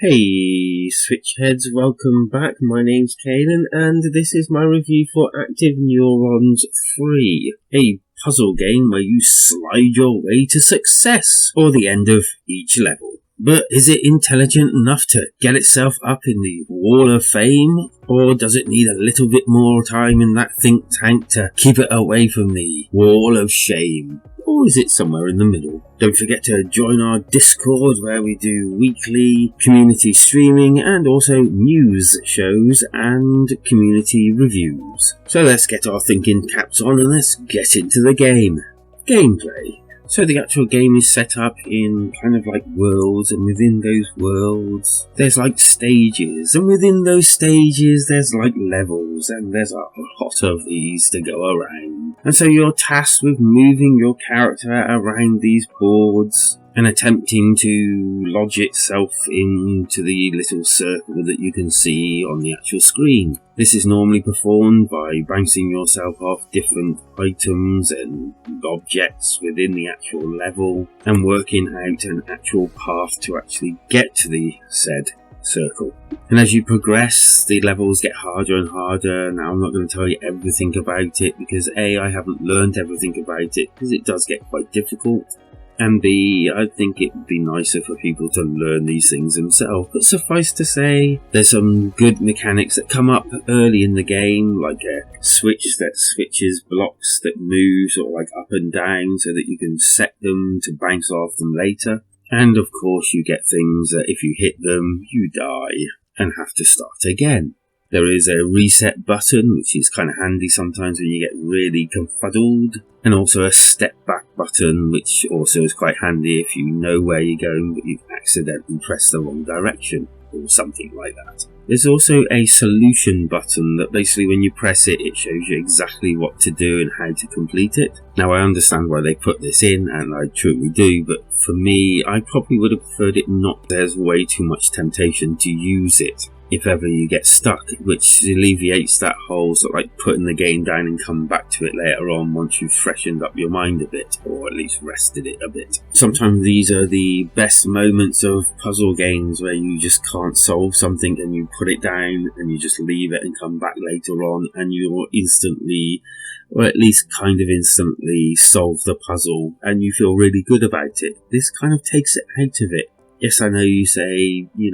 Hey Switchheads, welcome back. My name's Kanan and this is my review for Active Neurons 3, a puzzle game where you slide your way to success or the end of each level. But is it intelligent enough to get itself up in the Wall of Fame, or does it need a little bit more time in that think tank to keep it away from the Wall of Shame? Or is it somewhere in the middle? Don't forget to join our Discord where we do weekly community streaming and also news shows and community reviews. So let's get our thinking caps on and let's get into the game. Gameplay. So the actual game is set up in kind of like worlds, and within those worlds there's like stages, and within those stages there's like levels, and there's a lot of these to go around. And so you're tasked with moving your character around these boards and attempting to lodge itself into the little circle that you can see on the actual screen. This is normally performed by bouncing yourself off different items and objects within the actual level and working out an actual path to actually get to the said circle. And as you progress, the levels get harder and harder. Now I'm not going to tell you everything about it because A, I haven't learned everything about it because it does get quite difficult, and B, I think it would be nicer for people to learn these things themselves. But suffice to say, there's some good mechanics that come up early in the game, like a switch that switches blocks that move sort of like up and down so that you can set them to bounce off them later. And of course you get things that if you hit them, you die and have to start again. There is a reset button, which is kind of handy sometimes when you get really confuddled, and also a step back button, which also is quite handy if you know where you're going but you've accidentally pressed the wrong direction or something like that. There's also a solution button that basically when you press it, it shows you exactly what to do and how to complete it. Now I understand why they put this in, and I truly do, but for me, I probably would have preferred it not. There's way too much temptation to use it if ever you get stuck, which alleviates that whole sort of like putting the game down and come back to it later on once you've freshened up your mind a bit, or at least rested it a bit. Sometimes these are the best moments of puzzle games where you just can't solve something and you put it down and you just leave it and come back later on and you're instantly, or at least kind of instantly, solve the puzzle and you feel really good about it. This kind of takes it out of it. Yes, I know you say, you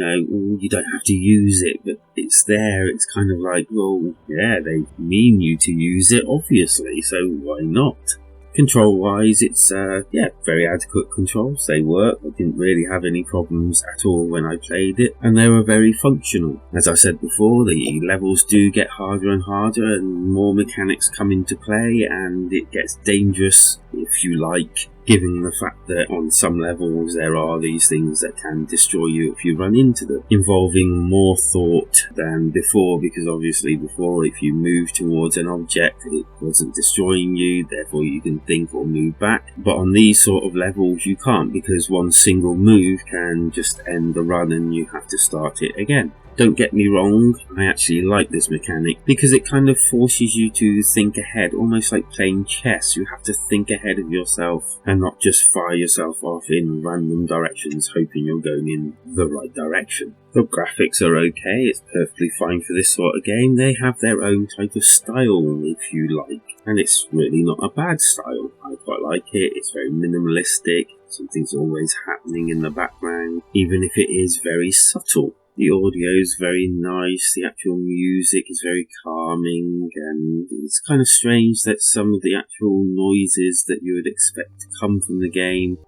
don't have to use it, but it's there. It's kind of like, well, yeah, they mean you to use it, obviously, so why not? Control-wise, it's, very adequate controls. They work. I didn't really have any problems at all when I played it, and they were very functional. As I said before, the levels do get harder and harder, and more mechanics come into play, and it gets dangerous, if you like, given the fact that on some levels there are these things that can destroy you if you run into them, involving more thought than before, because obviously before if you move towards an object it wasn't destroying you, therefore you can think or move back. But on these sort of levels you can't, because one single move can just end the run and you have to start it again. Don't get me wrong, I actually like this mechanic because it kind of forces you to think ahead, almost like playing chess. You have to think ahead of yourself and not just fire yourself off in random directions hoping you're going in the right direction. The graphics are okay, it's perfectly fine for this sort of game. They have their own type of style, if you like, and it's really not a bad style. I quite like it, it's very minimalistic, something's always happening in the background, even if it is very subtle. The audio is very nice, the actual music is very calming, and it's kind of strange that some of the actual noises that you would expect to come from the game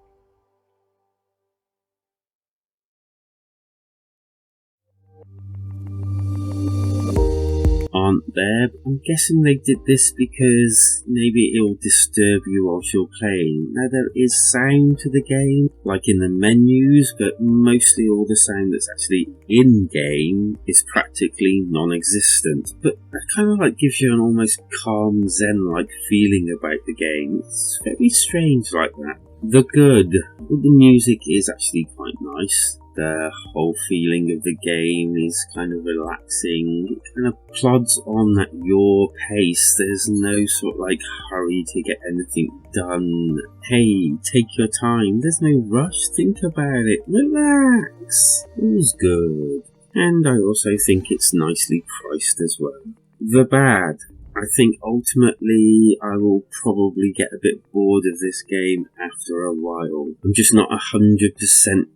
aren't there. I'm guessing they did this because maybe it'll disturb you whilst you're playing. Now there is sound to the game, like in the menus, but mostly all the sound that's actually in game is practically non-existent. But that kind of like gives you an almost calm zen-like feeling about the game. It's very strange like that. The good. Well, the music is actually quite nice. The whole feeling of the game is kind of relaxing. It kind of plods on at your pace. There's no sort of like hurry to get anything done. Hey, take your time. There's no rush. Think about it. Relax. All's good. And I also think it's nicely priced as well. The bad. I think ultimately I will probably get a bit bored of this game after a while. I'm just not 100%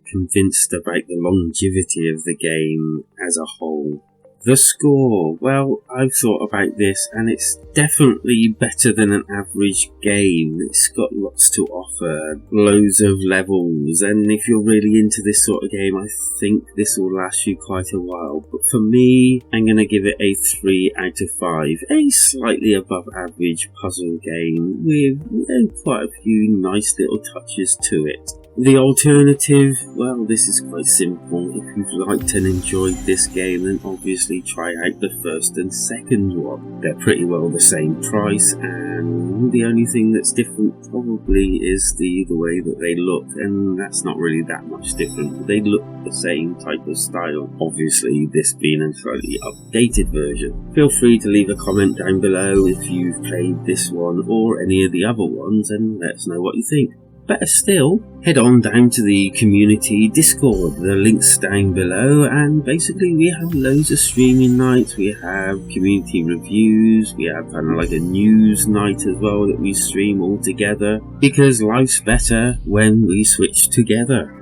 convinced about the longevity of the game as a whole. The score, well, I've thought about this and it's definitely better than an average game. It's got lots to offer, loads of levels, and if you're really into this sort of game, I think this will last you quite a while. But for me, I'm going to give it a 3 out of 5, a slightly above average puzzle game with quite a few nice little touches to it. The alternative, well, this is quite simple. If you've liked and enjoyed this game, then obviously try out the first and second one. They're pretty well the same price, and the only thing that's different probably is the way that they look, and that's not really that much different. They look the same type of style, obviously this being a slightly updated version. Feel free to leave a comment down below if you've played this one or any of the other ones, and let us know what you think. Better still, head on down to the community Discord, the link's down below, and basically we have loads of streaming nights, we have community reviews, we have kind of like a news night as well that we stream all together, because life's better when we switch together.